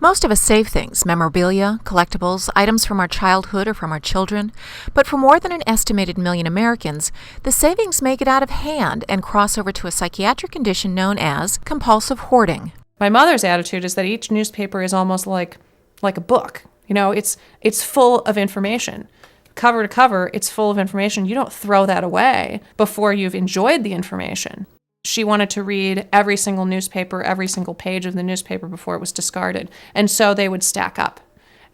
Most of us save things, memorabilia, collectibles, items from our childhood or from our children, but for more than an estimated million Americans, the savings may get out of hand and cross over to a psychiatric condition known as compulsive hoarding. My mother's attitude is that each newspaper is almost like a book. You know, it's full of information. Cover to cover, it's full of information. You don't throw that away before you've enjoyed the information. She wanted to read every single newspaper, every single page of the newspaper before it was discarded. And so they would stack up,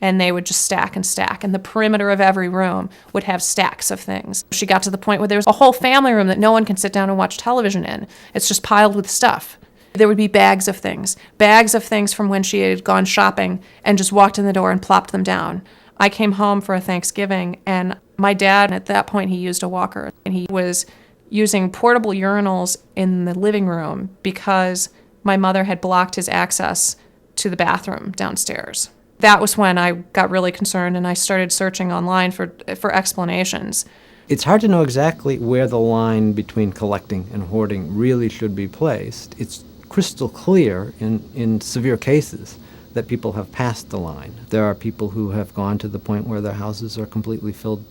and they would just stack and stack. And the perimeter of every room would have stacks of things. She got to the point where there was a whole family room that no one can sit down and watch television in. It's just piled with stuff. There would be bags of things from when she had gone shopping and just walked in the door and plopped them down. I came home for a Thanksgiving, and my dad, at that point, he used a walker, and he was using portable urinals in the living room because my mother had blocked his access to the bathroom downstairs. That was when I got really concerned, and I started searching online for explanations. It's hard to know exactly where the line between collecting and hoarding really should be placed. It's crystal clear in severe cases that people have passed the line. There are people who have gone to the point where their houses are completely filled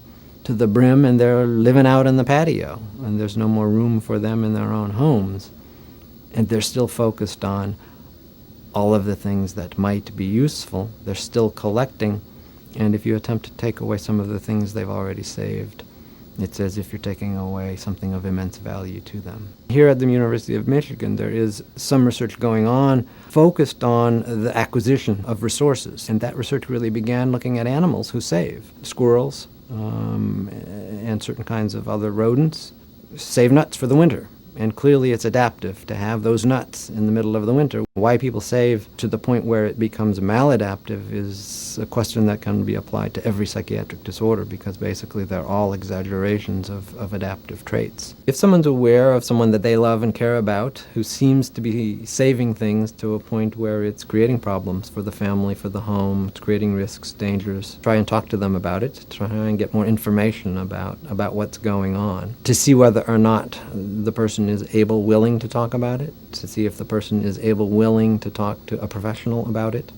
to the brim and they're living out in the patio, and there's no more room for them in their own homes. And they're still focused on all of the things that might be useful. They're still collecting, and if you attempt to take away some of the things they've already saved, it's as if you're taking away something of immense value to them. Here at the University of Michigan, there is some research going on focused on the acquisition of resources, and that research really began looking at animals who save. Squirrels, and certain kinds of other rodents save nuts for the winter. And clearly it's adaptive to have those nuts in the middle of the winter. Why people save to the point where it becomes maladaptive is a question that can be applied to every psychiatric disorder, because basically they're all exaggerations of adaptive traits. If someone's aware of someone that they love and care about who seems to be saving things to a point where it's creating problems for the family, for the home, it's creating risks, dangers, try and talk to them about it, try and get more information about what's going on, to see whether or not the person is able, willing to talk about it, to see if the person is able, willing to talk to a professional about it.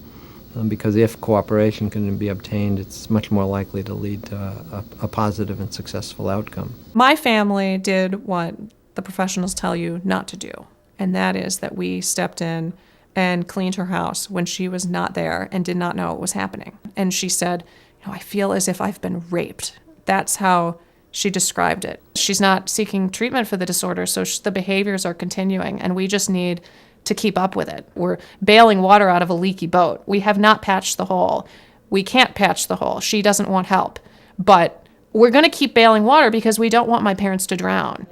Because if cooperation can be obtained, it's much more likely to lead to a positive and successful outcome. My family did what the professionals tell you not to do, and that is that we stepped in and cleaned her house when she was not there and did not know what was happening. And she said, I feel as if I've been raped. That's how she described it. She's not seeking treatment for the disorder, so the behaviors are continuing, and we just need to keep up with it. We're bailing water out of a leaky boat. We have not patched the hole. We can't patch the hole. She doesn't want help. But we're going to keep bailing water because we don't want my parents to drown.